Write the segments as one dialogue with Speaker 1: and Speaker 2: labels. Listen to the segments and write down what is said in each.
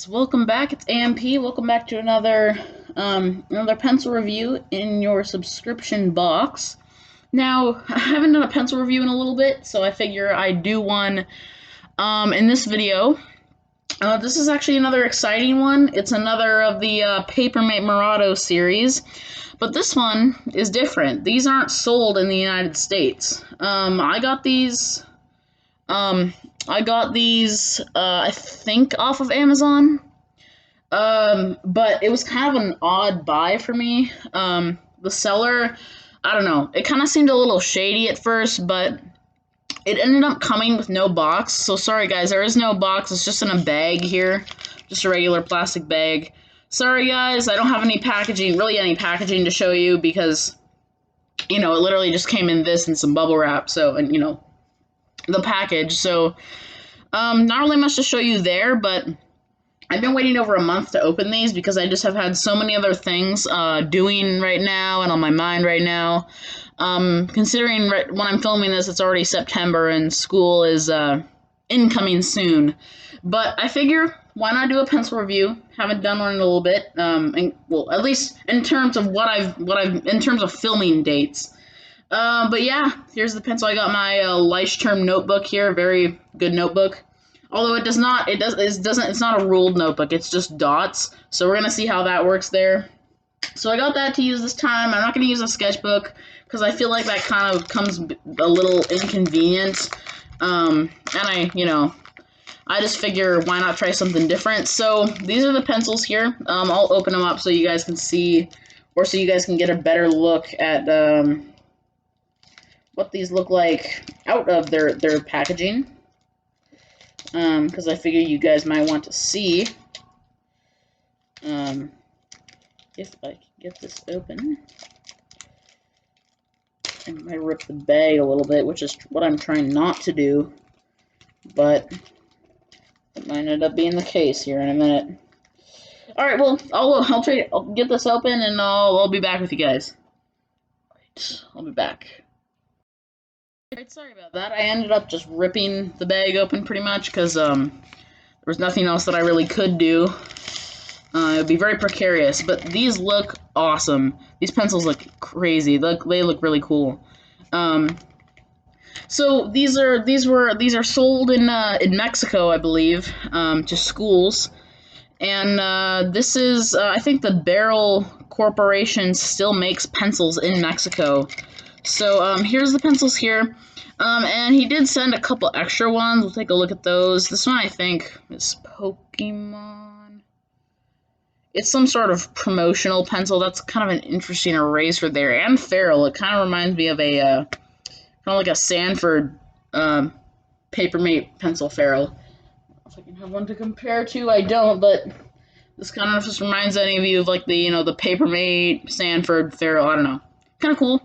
Speaker 1: Welcome back. It's AMP. Welcome back to another pencil review in your subscription box. Now, I haven't done a pencil review in a little bit, so I figure I'd do one in this video. This is actually another exciting one. It's another of the Papermate Mirado series, but this one is different. These aren't sold in the United States. I got these. I think, off of Amazon. But it was kind of an odd buy for me. The seller, I don't know, it kind of seemed a little shady at first, but it ended up coming with no box. So sorry guys, there is no box. It's just in a bag here. Just a regular plastic bag. Sorry guys, I don't have any packaging to show you because, you know, it literally just came in this and some bubble wrap. So, and you know, the package. So, not really much to show you there, but I've been waiting over a month to open these because I just have had so many other things doing right now and on my mind right now. Considering when I'm filming this, it's already September and school is incoming soon. But I figure, why not do a pencil review? Haven't done one in a little bit. Well, at least in terms of in terms of filming dates. But yeah, here's the pencil. I got my Leichtterm notebook here, very good notebook. Although it's not a ruled notebook, it's just dots. So we're gonna see how that works there. So I got that to use this time. I'm not gonna use a sketchbook because I feel like that kind of comes a little inconvenient. And I just figure why not try something different. So these are the pencils here. I'll open them up so you guys can see, or so you guys can get a better look at what these look like out of their packaging. Because I figure you guys might want to see. If I can get this open. I might rip the bag a little bit, which is what I'm trying not to do. But it might end up being the case here in a minute. Alright, well, I'll get this open and I'll be back with you guys. Alright, I'll be back. Alright, sorry about that. I ended up just ripping the bag open pretty much because there was nothing else that I really could do. It would be very precarious, but these look awesome. These pencils look crazy. They look really cool. So these are sold in Mexico, I believe, to schools. And this is I think the Berol Corporation still makes pencils in Mexico. So here's the pencils here. And he did send a couple extra ones. We'll take a look at those. This one I think is Pokemon. It's some sort of promotional pencil. That's kind of an interesting eraser there. And ferrule. It kind of reminds me of a kind of like a Sanford Papermate pencil ferrule. If I can have one to compare to, I don't, but this kind of just reminds any of you of like the the Papermate Sanford ferrule. I don't know. Kind of cool.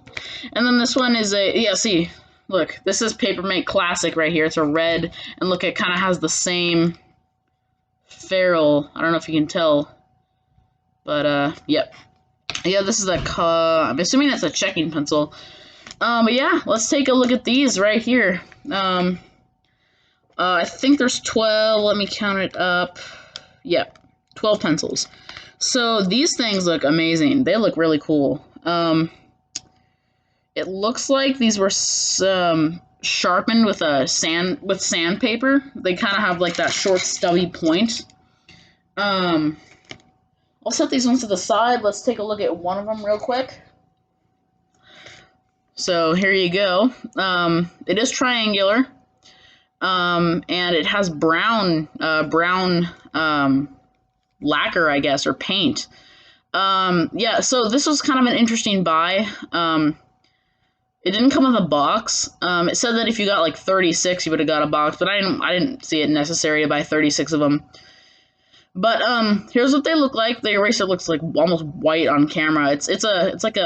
Speaker 1: And then this one is see, look, this is Papermate Classic right here. It's a red, and look, it kind of has the same ferrule. I don't know if you can tell, but yep. Yeah, this is I'm assuming that's a checking pencil. But yeah, let's take a look at these right here. I think there's 12. Let me count it up. Yep, 12 pencils. So these things look amazing. They look really cool. It looks like these were sharpened with sandpaper. They kind of have like that short stubby point. I'll set these ones to the side. Let's take a look at one of them real quick. So here you go. It is triangular, and it has brown lacquer, I guess, or paint. Yeah. So this was kind of an interesting buy. It didn't come with a box. It said that if you got like 36, you would have got a box, but I didn't see it necessary to buy 36 of them. But here's what they look like. The eraser looks like almost white on camera. It's like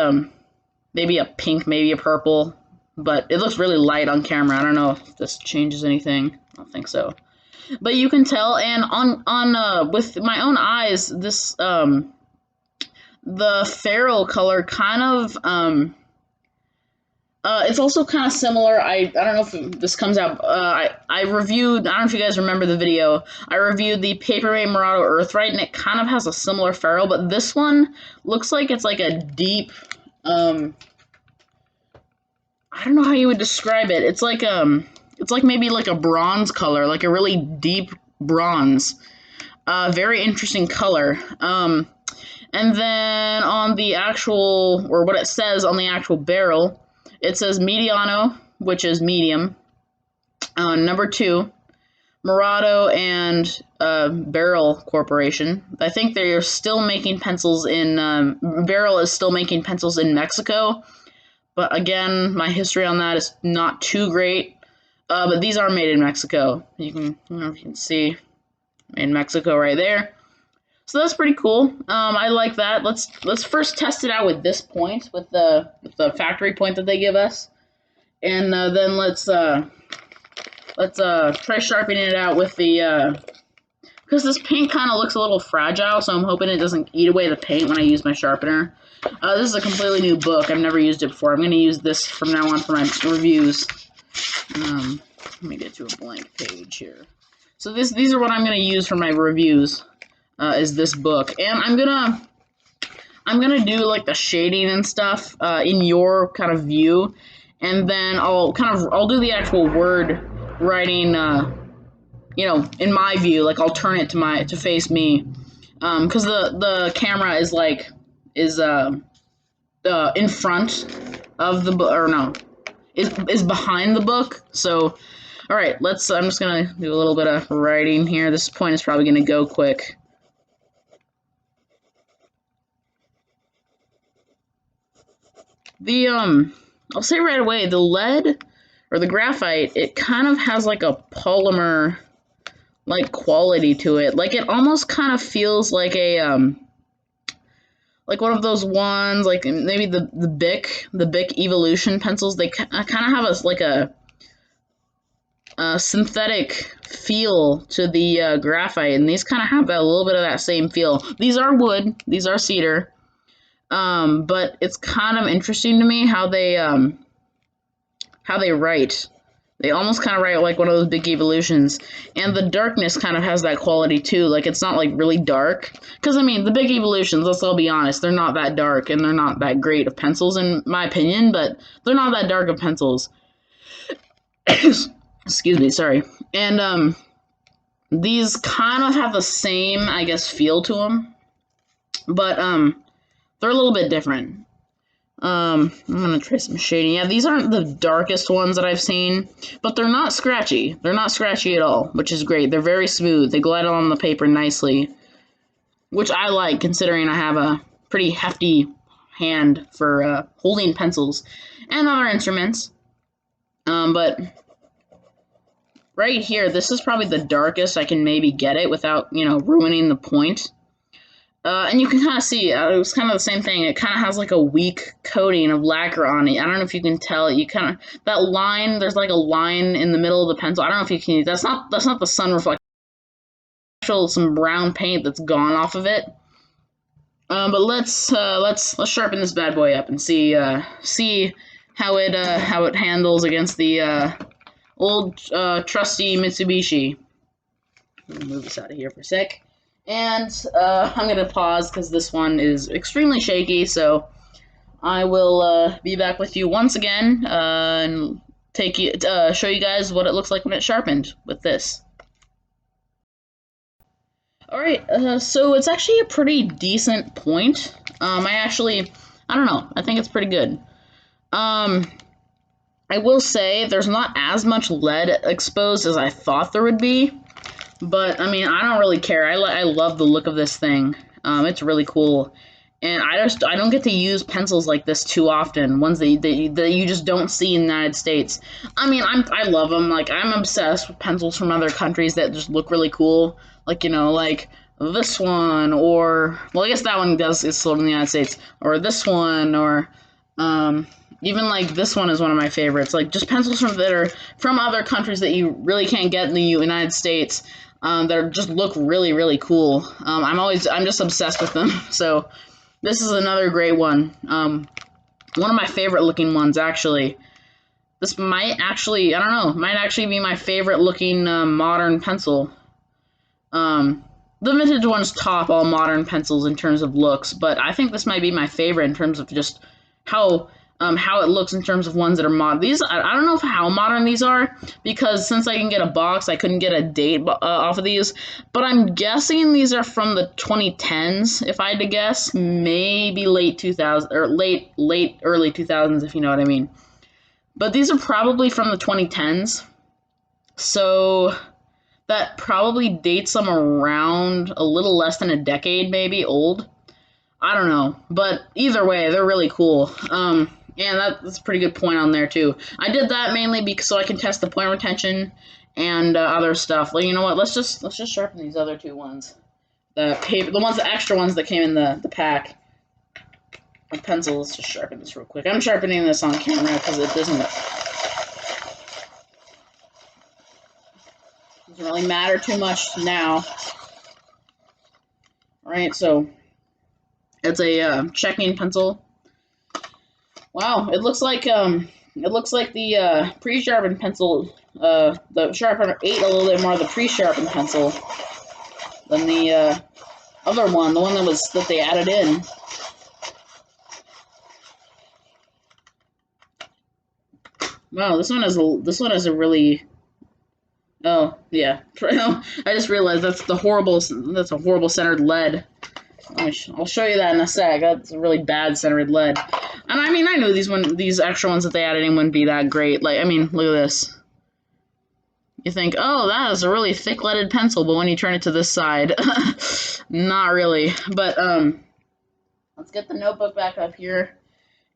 Speaker 1: maybe a pink, maybe a purple, but it looks really light on camera. I don't know if this changes anything. I don't think so. But you can tell, and on with my own eyes, this the ferrule color kind of It's also kind of similar. I don't know if this comes out. I reviewed. I don't know if you guys remember the video. I reviewed the Papermate Mirado Earthright, and it kind of has a similar ferrule, but this one looks like it's like a deep. I don't know how you would describe it. It's like maybe like a bronze color, like a really deep bronze. Very interesting color. And then on the actual, or what it says on the actual barrel. It says Mediano, which is medium. Number 2, Mirado and Berol Corporation. I think they're still making pencils in, Berol is still making pencils in Mexico. But again, my history on that is not too great. But these are made in Mexico. You can see made in Mexico right there. So that's pretty cool. I like that. Let's first test it out with this point, with the factory point that they give us, and then let's try sharpening it out with the because this paint kind of looks a little fragile, so I'm hoping it doesn't eat away the paint when I use my sharpener. This is a completely new book. I've never used it before. I'm going to use this from now on for my reviews. Let me get to a blank page here. So these are what I'm going to use for my reviews. Is this book, and I'm gonna do like the shading and stuff in your kind of view, and then I'll do the actual word writing, you know, in my view. Like I'll turn it to face me, because the camera is in front of the book, or no, is behind the book. So, all right, I'm just gonna do a little bit of writing here. This point is probably gonna go quick. I'll say right away, the lead or the graphite, it kind of has like a polymer like quality to it. Like it almost kind of feels like a like one of those ones, like maybe the Bic Evolution pencils. They kind of have a synthetic feel to the graphite, and these kind of have a little bit of that same feel. These are wood, these are cedar. But it's kind of interesting to me how they write. They almost kind of write like one of those Bic Evolutions, and the darkness kind of has that quality too. Like it's not like really dark, because I mean the Bic Evolutions, let's all be honest, they're not that dark, and they're not that great of pencils in my opinion, but they're not that dark of pencils. Excuse me, sorry. And these kind of have the same, I guess, feel to them, but they're a little bit different. I'm gonna try some shading. Yeah, these aren't the darkest ones that I've seen, but they're not scratchy. They're not scratchy at all, which is great. They're very smooth. They glide on the paper nicely, which I like, considering I have a pretty hefty hand for holding pencils and other instruments. But right here, this is probably the darkest I can maybe get it without, you know, ruining the point. And you can kind of see, it was kind of the same thing. It kind of has like a weak coating of lacquer on it. I don't know if you can tell. You kind of, that line, there's like a line in the middle of the pencil. I don't know if you can, that's not the sun reflection. Actual some brown paint that's gone off of it. But let's sharpen this bad boy up and see how it handles against the old trusty Mitsubishi. Let me move this out of here for a sec. And I'm going to pause because this one is extremely shaky, so I will be back with you once again and show you guys what it looks like when it's sharpened with this. Alright, so it's actually a pretty decent point. I don't know, I think it's pretty good. I will say there's not as much lead exposed as I thought there would be. But, I mean, I don't really care. I love the look of this thing. It's really cool. And I don't get to use pencils like this too often. Ones that you just don't see in the United States. I mean, I love them. Like, I'm obsessed with pencils from other countries that just look really cool. Like, you know, like this one, or... Well, I guess that one is sold in the United States. Or this one, or... Even, like, this one is one of my favorites. Like, just pencils that are from other countries that you really can't get in the United States. That just look really, really cool. I'm just obsessed with them. So this is another great one. One of my favorite looking ones, actually. This might actually, I don't know, might actually be my favorite looking modern pencil. The vintage ones top all modern pencils in terms of looks, but I think this might be my favorite in terms of just how it looks in terms of ones that are modern. These I don't know how modern these are, because since I can get a box, I couldn't get a date off of these. But I'm guessing these are from the 2010s. If I had to guess, maybe late 2000 or late early 2000s, if you know what I mean. But these are probably from the 2010s, so that probably dates them around a little less than a decade, maybe old. I don't know, but either way, they're really cool. And that's a pretty good point on there too. I did that mainly because so I can test the point retention and other stuff. Well, you know what? Let's just sharpen these other two ones. The extra ones that came in the pack of pencils. Let's just sharpen this real quick. I'm sharpening this on camera because it doesn't really matter too much now. All right, so it's a checking pencil. Wow, it looks like the pre-sharpened pencil, the sharpener ate a little bit more of the pre-sharpened pencil than the other one, the one that they added in. Wow, this one has a really. Oh yeah, I just realized that's a horrible centered lead. I'll show you that in a sec. That's a really bad centered lead. And I mean, I knew these extra ones that they added in wouldn't be that great. Like, I mean, look at this. You think, oh, that is a really thick leaded pencil, but when you turn it to this side, not really. But let's get the notebook back up here,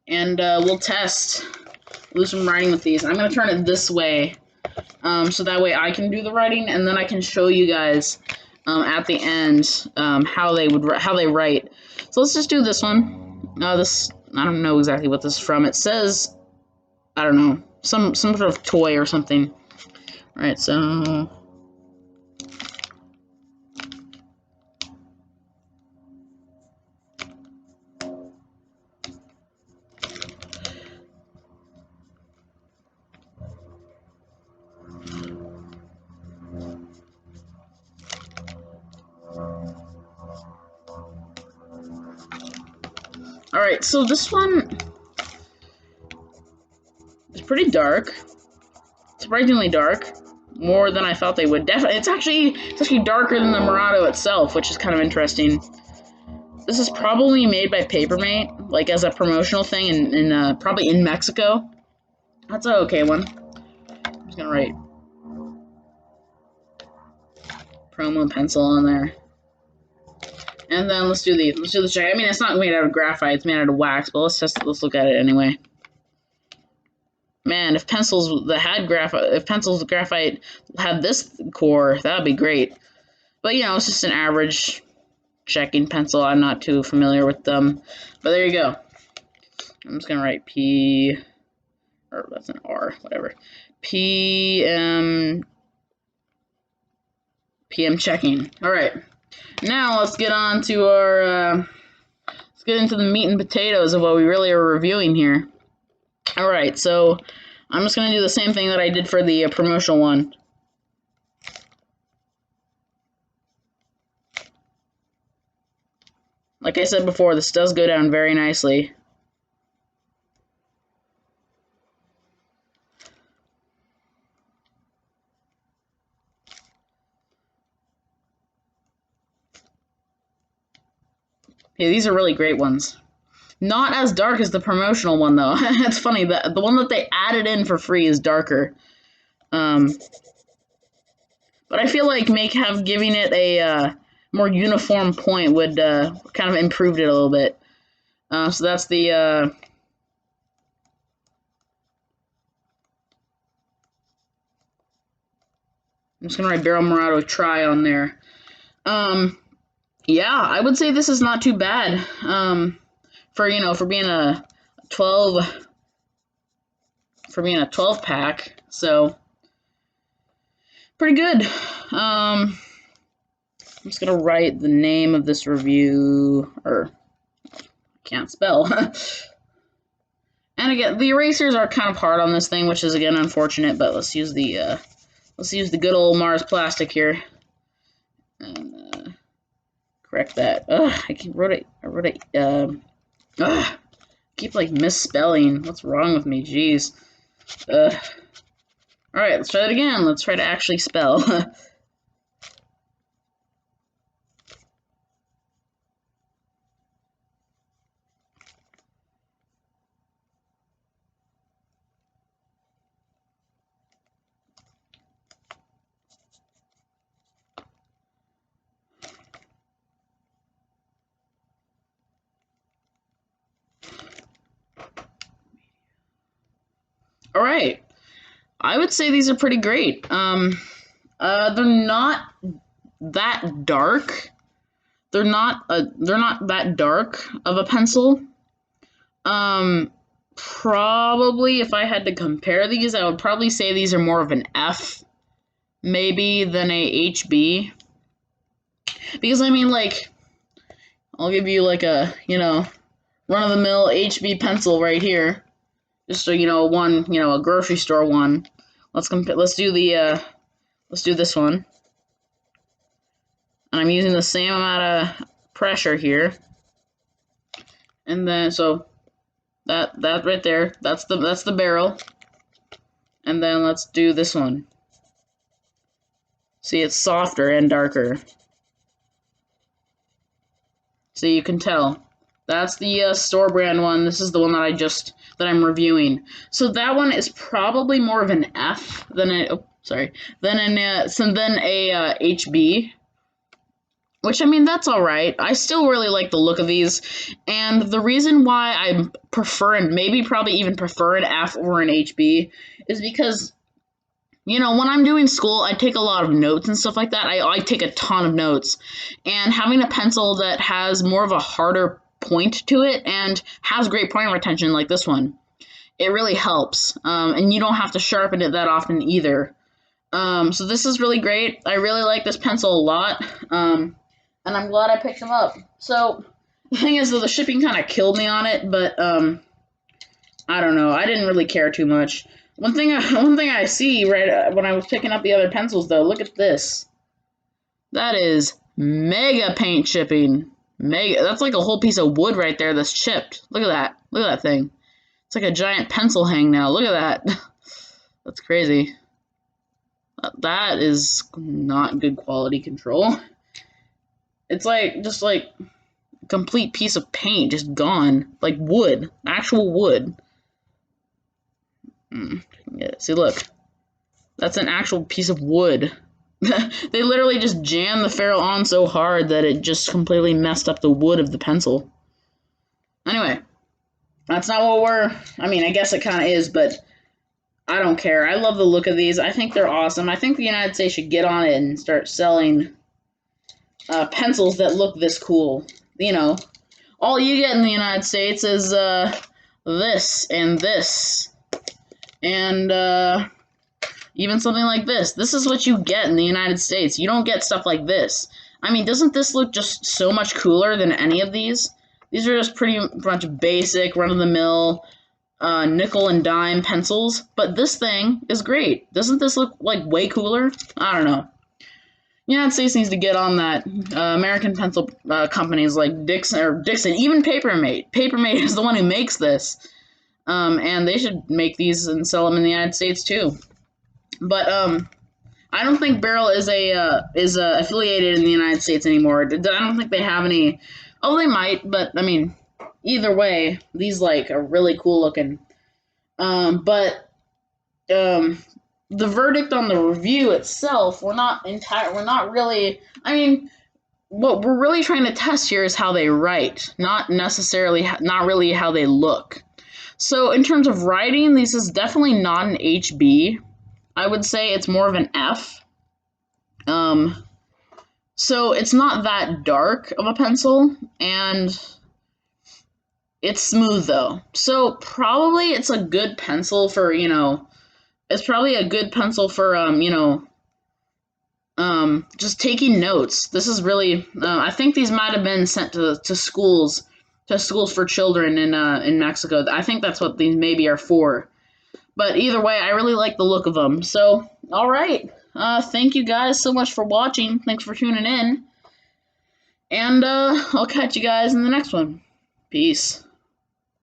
Speaker 1: and we'll test. We'll do some writing with these. I'm gonna turn it this way, so that way I can do the writing, and then I can show you guys at the end how they write. So let's just do this one. This, I don't know exactly what this is from. It says, I don't know, some sort of toy or something. All right, so all right, so this one is pretty dark, surprisingly dark, more than I thought they would. Definitely, it's actually darker than the Mirado itself, which is kind of interesting. This is probably made by Papermate, like as a promotional thing, in probably in Mexico. That's an okay one. I'm just gonna write promo pencil on there. And then let's do the check. I mean, it's not made out of graphite, it's made out of wax, but let's look at it anyway. Man, if pencils with graphite had this core, that would be great. But you know, it's just an average checking pencil. I'm not too familiar with them. But there you go. I'm just gonna write P, or that's an R, whatever. PM checking. All right. Now let's get on to our, let's get into the meat and potatoes of what we really are reviewing here. Alright, so I'm just going to do the same thing that I did for the promotional one. Like I said before, this does go down very nicely. Yeah, these are really great ones. Not as dark as the promotional one, though. It's funny, the one that they added in for free is darker. But I feel like giving it a more uniform point would kind of improved it a little bit. So that's the... I'm just going to write Berol Mirado Tri on there. Yeah, I would say this is not too bad. For being a 12 pack, so pretty good. I'm just gonna write the name of this review, or I can't spell, And again, the erasers are kind of hard on this thing, which is again unfortunate. But let's use the good old Mars plastic here, and correct that. Ugh, I wrote it. Keep like misspelling. What's wrong with me? Jeez. Ugh. All right, let's try that again. Let's try to actually spell. All right, I would say these are pretty great. They're not that dark. They're not that dark of a pencil. Probably if I had to compare these, I would probably say these are more of an F, maybe, than a HB. Because I mean, like, I'll give you like a, run-of-the-mill HB pencil right here. Just so one, a grocery store one. Let's do this one. And I'm using the same amount of pressure here. And then so that right there, that's the barrel. And then let's do this one. See, it's softer and darker. So you can tell. That's the store brand one. This is the one that I'm reviewing. So that one is probably more of an F than a HB. Which, I mean, that's all right. I still really like the look of these. And the reason why I prefer, and maybe probably even prefer, an F over an HB is because, when I'm doing school, I take a lot of notes and stuff like that. I take a ton of notes. And having a pencil that has more of a harder point to it and has great point retention like this one, it really helps. And you don't have to sharpen it that often either. So this is really great. I really like this pencil a lot. And I'm glad I picked them up. So the thing is, though, the shipping kind of killed me on it, but I don't know. I didn't really care too much. One thing I see right when I was picking up the other pencils, though, look at this. That is mega paint chipping. Mega. That's like a whole piece of wood right there that's chipped. Look at that. Look at that thing. It's like a giant pencil hang now. Look at that. That's crazy. That is not good quality control. It's like, just like a complete piece of paint just gone. Like wood. Actual wood. Yeah, see, look. That's an actual piece of wood. They literally just jammed the ferrule on so hard that it just completely messed up the wood of the pencil. Anyway. That's not what I mean, I guess it kind of is, but I don't care. I love the look of these. I think they're awesome. I think the United States should get on it and start selling pencils that look this cool. All you get in the United States is this and this. And even something like this. This is what you get in the United States. You don't get stuff like this. I mean, doesn't this look just so much cooler than any of these? These are just pretty much basic, run-of-the-mill, nickel and dime pencils. But this thing is great. Doesn't this look like way cooler? I don't know. United States needs to get on that. American pencil companies like Dixon, even Papermate. Papermate is the one who makes this. And they should make these and sell them in the United States too. But I don't think Berol is affiliated in the United States anymore. I don't think they have any. Oh, they might, but I mean, either way, these like are really cool looking. But the verdict on the review itself, we're not really. I mean, what we're really trying to test here is how they write, not really how they look. So in terms of writing, this is definitely not an HB. I would say it's more of an F. So it's not that dark of a pencil, and it's smooth though. So probably it's a good pencil for, it's probably a good pencil for, just taking notes. This is really, I think these might have been sent to schools to schools for children in Mexico. I think that's what these maybe are for. But either way, I really like the look of them. So, all right. Thank you guys so much for watching. Thanks for tuning in. And I'll catch you guys in the next one. Peace.